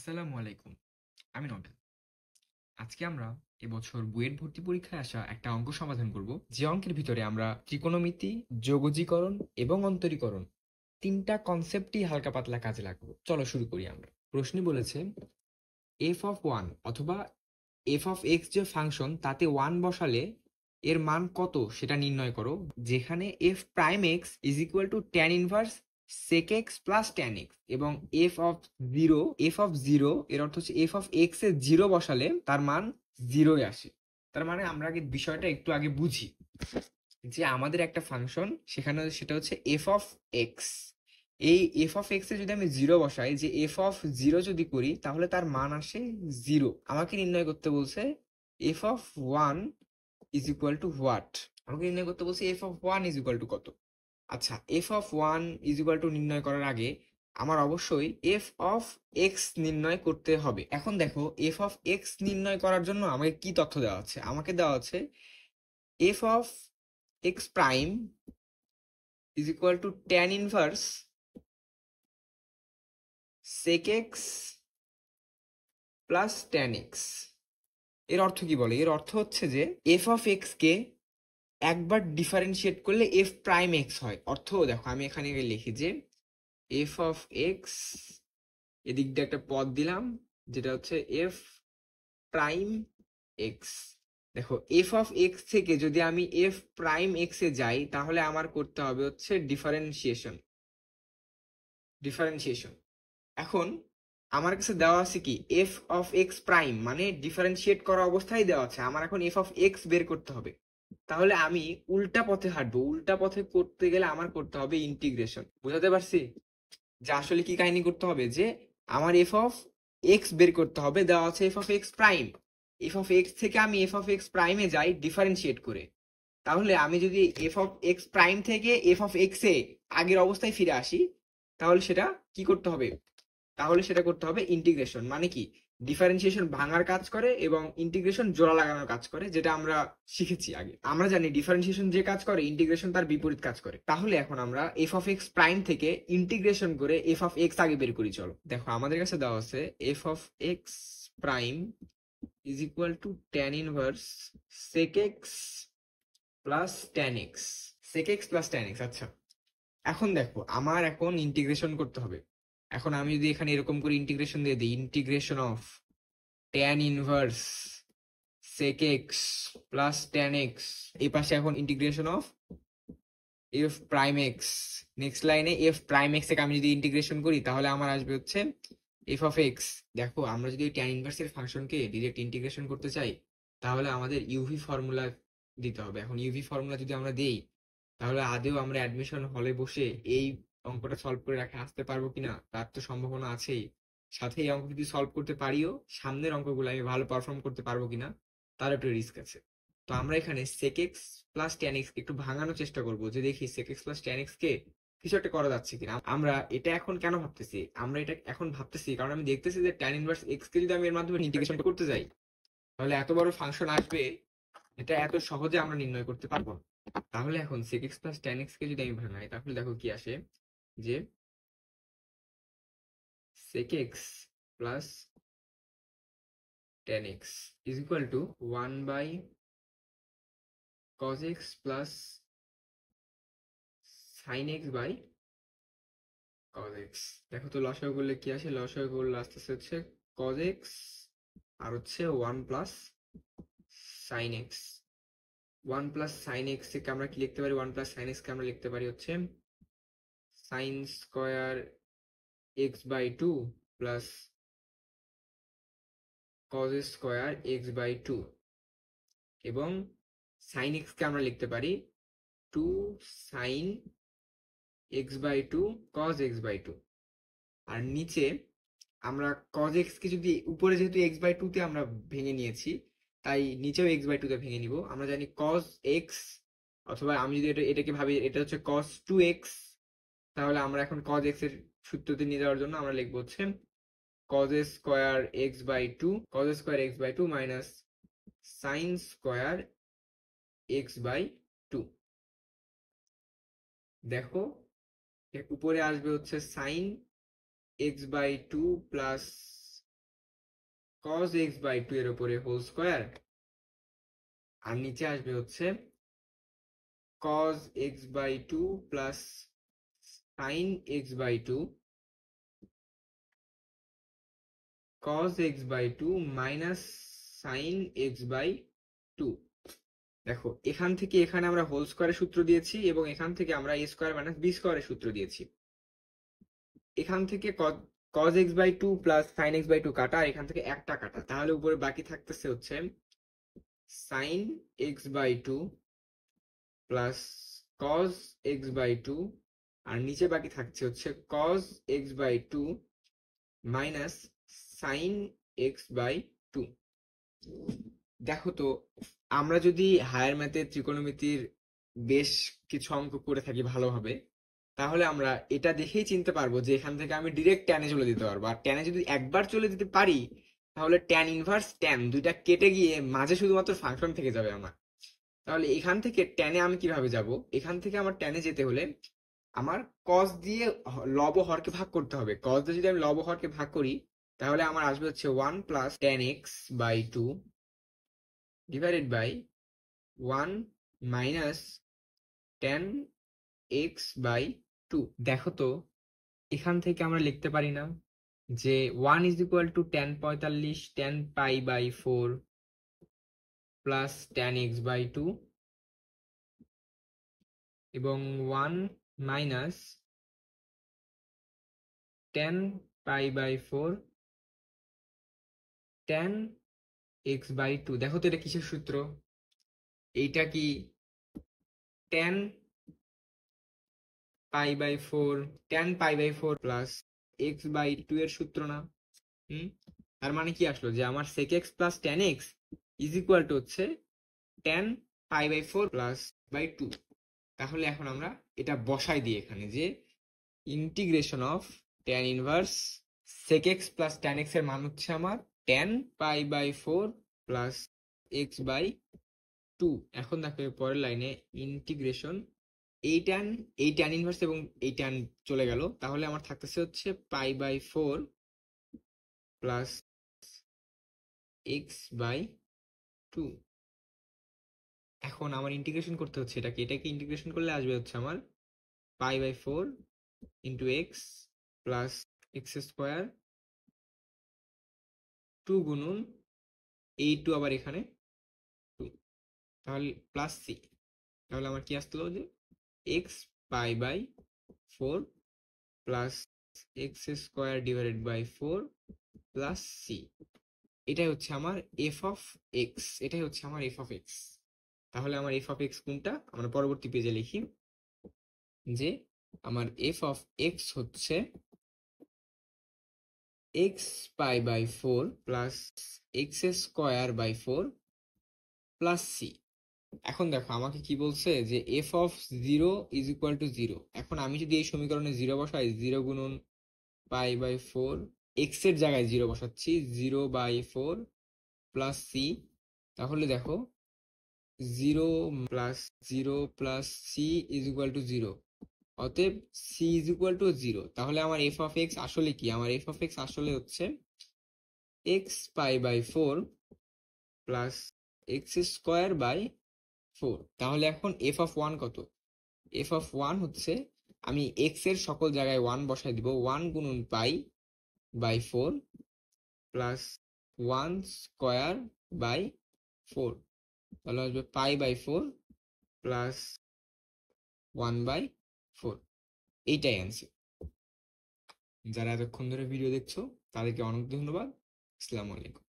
আসসালামু আলাইকুম। আমি নোবেল। আজকে আমরা এবছর বুয়েট ভর্তি পরীক্ষায় আসা একটা অঙ্ক সমাধান করব, যে অঙ্কের ভিতরে আমরা ত্রিকোণমিতি, যোগজীকরণ এবং অন্তরীকরণ তিনটা কনসেপ্টই হালকা পাতলা কাজে লাগবে। চলো শুরু করি আমরা। প্রশ্নে বলেছে এফ অফ ওয়ান অথবা এফ অফ এক্স যে ফাংশন, তাতে ওয়ান বসালে এর মান কত সেটা নির্ণয় করো, যেখানে F prime X is equal to tan inverse sec x plus tan X, এবং এফ অফ জিরো এর অর্থ হচ্ছে এফ অফ এক্স এর জিরো বসালে তার মান জিরোই আসে। তার মানে আমরা আগে বিষয়টা একটু আগে বুঝি যে আমাদের একটা ফাংশন, সেটা হচ্ছে এফ অফ এক্স। এই এফ অফ এক্স এ যদি আমি জিরো বসাই, যে এফ অফ জিরো যদি করি, তাহলে তার মান আসে জিরো। আমাকে নির্ণয় করতে বলছে F of one is equal two what. আমাকে নির্ণয় করতে বলছে F of one is equal two কত। আচ্ছা, F of one is equal two নির্ণয় করার আগে আমার অবশ্যই এফ অফ এক্স নির্ণয় করতে হবে। এখন দেখো, এফ অফ এক্স নির্ণয় করার জন্য আমাকে কি তথ্য দেওয়া আছে? আমাকে দেওয়া আছে F of x prime is equal to tan inverse sec x plus tan X. এর অর্থ কি বলে? এর অর্থ হচ্ছে যে এফ অফ এক্স কে একবার ডিফারেন্সিয়েট করলে এফ প্রাইম এক্স হয়। অর্থ দেখো, আমি এখানে লিখি যে এফ অফ এক্স, এদিক দিয়ে একটা পদ দিলাম যেটা হচ্ছে এফ প্রাইম এক্স। দেখো, এফ অফ এক্স থেকে যদি আমি এফ প্রাইম এক্স এ যাই, তাহলে আমার করতে হবে হচ্ছে ডিফারেন্সিয়েশন। এখন আমার কাছে দেওয়া আছে কি, এফ অফ এক্স প্রাইম, মানে ডিফারেন্সিয়েট করা অবস্থায় দেওয়া আছে। আমার এখন এফ অফ এক্স বের করতে হবে। তাহলে আমি উল্টা পথে হাঁটবো। উল্টা পথে করতে গেলে আমার করতে হবে ইন্টিগ্রেশন। বুঝাতে পারছি যে আসলে কি কাহিনী করতে হবে? যে আমার এফ অফ এক্স বের করতে হবে, দেওয়া আছে F of x prime. F of x থেকে আমি এফ অফ এক্স প্রাইমে যাই ডিফারেন্সিয়েট করে। তাহলে আমি যদি এফ অফ এক্স প্রাইম থেকে এফ অফ এক্স এ আগের অবস্থায় ফিরে আসি, তাহলে সেটা কি করতে হবে? তাহলে সেটা করতে হবে ইন্টিগ্রেশন। মানে কি, ডিফারেন্সিয়েশন ভাঙার কাজ করে এবং ইন্টিগ্রেশন জোড়া লাগানোর কাজ করে, যেটা আমরা শিখেছি আগে। আমরা জানি ডিফারেন্সিয়েশন যে কাজ করে, ইন্টিগ্রেশন তার বিপরীত কাজ করে। তাহলে এখন আমরা এফ অফ এক্স প্রাইম থেকে ইন্টিগ্রেশন করে এফ অফ এক্স আগে বের করি। চলো দেখো, আমাদের কাছে দেওয়া আছে F of x prime is equal to tan inverse sec x plus tan x. Sec x plus tan x. আচ্ছা, এখন দেখো, আমার এখন ইন্টিগ্রেশন করতে হবে। এখন আমি যদি এখানে এরকম করে ইন্টিগ্রেশন দিয়ে দিই, integration of tan inverse sec x plus tan x, এই পাশে এখন integration of f prime x. Next লাইনে এফ প্রাইম এক্স থেকে আমি যদি ইন্টিগ্রেশন করি, তাহলে আমার আসবে হচ্ছে এফ অফ এক্স। দেখো, আমরা যদি ট্যান ইনভার্স এর ফাংশনকে ডিরেক্ট ইন্টিগ্রেশন করতে চাই, তাহলে আমাদের ইউভি ফর্মুলা দিতে হবে। এখন ইউভি ফর্মুলা যদি আমরা দেই, তাহলে আদেও আমরা অ্যাডমিশন হলে বসে এই অঙ্কটা সলভ করে রাখে আসতে পারবো কিনা, তার তো সম্ভাবনা আছেই। সাথে এই অঙ্ক যদি সলভ করতে পারিও, সামনের অঙ্কগুলো আমি ভালো পারফর্ম করতে পারবো কিনা তার একটা রিস্ক আছে। তো আমরা এখানে sec x plus tan x কে একটু ভাঙানোর চেষ্টা করবো, যে দেখি sec x plus tan x কে কিছু একটা করা যাচ্ছে কিনা। আমরা এটা এখন কেন ভাবতেছি? আমরা এটা এখন ভাবতেছি কারণ আমি দেখতেছি যে tan ইনভার্স x কে যদি আমি এর মাধ্যমে ইন্টিগ্রেশন করতে যাই, তাহলে এত বড় ফাংশন আসবে, এটা এত সহজে আমরা নির্ণয় করতে পারবো না। তাহলে এখন sec x plus tan x কে যদি আমি ভাঙাই, তাহলে দেখো কি আসে, যে sec x plus tan x is equal to 1/cos x plus sin x by cos x। দেখো তো লসাগু করলে কি আসে? লসাগু করলে আসতেছে হচ্ছে cos x আর হচ্ছে 1 plus sin x। 1 plus sin x কে আমরা কি লিখতে পারি? 1 প্লাস sin x কে আমরা লিখতে পারি হচ্ছে sin square x by 2 plus cos square x by 2, এবং sin x কে আমরা লিখতে পারি 2 sin x by 2 cos x by 2। আর নিচে আমরা cos x কে যদি, উপরে যেহেতু x বাই 2 তে আমরা ভেঙে নিয়েছি, তাই নিচেও x বাই 2 তে ভেঙে নিব। আমরা জানি cos x, অথবা আমি যদি এটাকে ভাবি, এটা হচ্ছে cos 2x, তাহলে আমরা এখন cos x এর সূত্রতে নিয়ে যাওয়ার জন্য আমরা লিখবো হচ্ছে cos square x by 2, cos square x by 2 minus sin square x by 2। দেখো, উপরে আসবে হচ্ছে sin x by 2 plus cos x/2 এর উপরে হোল স্কয়ার, আর নিচে আসবে হচ্ছে cos x/2 plus sin x/2 cos x/2 minus sin x/2। দেখো এখান থেকে এখানে আমরা হোল স্কয়ারের সূত্র দিয়েছি এবং এখান থেকে আমরা a স্কয়ার মাইনাস b স্কয়ারের সূত্র দিয়েছি। এখান থেকে cos x/2 plus sin x/2 কাটা, আর এখান থেকে একটা কাটা, তাহলে উপরে বাকি থাকতেছে হচ্ছে sin x/2 plus cos x/2, আর নিচে বাকি থাকছে হচ্ছে cos x/2 minus sin x/2। দেখো তো, আমরা যদি হায়ার ম্যাথে ত্রিকোণমিতির বেশ কিছু অঙ্ক করে থাকি ভালোভাবে, তাহলে আমরা এটা দেখেই চিনতে পারবো যে এখান থেকে আমি ডিরেক্ট ট্যানে চলে যেতে পারবো। আর ট্যানে যদি একবার চলে যেতে পারি, তাহলে ট্যান ইনভার্স ট্যান দুইটা কেটে গিয়ে মাঝে শুধুমাত্র ফাংশন থেকে যাবে আমার। তাহলে এখান থেকে ট্যানে আমি কিভাবে যাব? এখান থেকে আমার ট্যানে যেতে হলে আমার কস দিয়ে লব ও হরকে ভাগ করতে হবে। কস দিয়ে যদি আমি লব ও হরকে ভাগ করি, তাহলে আমার আসবে হচ্ছে 1 plus tan x by 2 divided by 1 minus tan x by 2। দেখো তো, এখান থেকে আমরা লিখতে পারি না যে 1 is equal to tan 45 tan pi by 4 plus tan x by 2 এবং 1 minus tan pi by 4 tan x by 2। দেখো তো এটা কিসের সূত্র? এইটা কি tan pi by 4 tan pi by 4 plus x by 2 এর সূত্র না? তার মানে কি আসলো যে আমার sec x plus tan x is equal to হচ্ছে tan pi by 4 plus by 2। তাহলে এখন আমরা এটা বসাই দিই এখানে যে integration of tan inverse sec x plus tan x এর মান হচ্ছে আমার tan pi by 4 plus x by 2। এখন দেখো পরের লাইনে ইন্টিগ্রেশন এই tan ইনভার্স এবং এই tan চলে গেল, তাহলে আমার থাকতেছে হচ্ছে pi by 4 plus x by 2। এখন আমার ইন্টিগ্রেশন করতে হচ্ছে এটাকে ইন্টিগ্রেশন করলে আসবে হচ্ছে আমার pi by 4 into x plus x square 2 গুণন এই 2 আবার এখানে 2, তাহলে প্লাস সি। তাহলে আমার কি আসলো যে x pi by 4 plus x square divided by 4 plus c. এটাই হচ্ছে আমার এফ অফ এক্স, এটাই হচ্ছে আমার এফ অফ এক্স। তাহলে আমার এফ অফ এক্স কোনটা? আমরা পরবর্তী পেজে লিখি যে আমার এফ অফ এক্স হচ্ছে x pi by 4 plus x square by 4 plus c. এখন দেখো আমাকে কি বলছে যে f of 0 is equal to 0। এখন আমি যদি এই সমীকরণে 0 বসাই, 0 গুণন পাই বাই 4 এক্স এর জায়গায় 0 বসাচ্ছি, 0 বাই 4 প্লাস সি। তাহলে দেখো 0 plus 0 plus c is equal to 0, অতএব সি ইজ ইকুয়াল টু 0। তাহলে আমার এফ অফ এক্স আসলে কি? আমার এফ অফ এক্স আসলে হচ্ছে x pi by 4 plus x square by 4। তাহলে এখন এফ অফ 1 কত? এফ অফ 1 হচ্ছে, আমি এক্স এর সকল জায়গায় 1 বসাই দিব, 1 গুণন pi by 4 plus 1 square by 4। তাহলে আসবে পাই বাই 4 প্লাস 1 বাই 4। এইটাই অ্যান্সার। যারা এতক্ষণ ধরে ভিডিও দেখছো তাদেরকে অনেক ধন্যবাদ। আসসালামু আলাইকুম।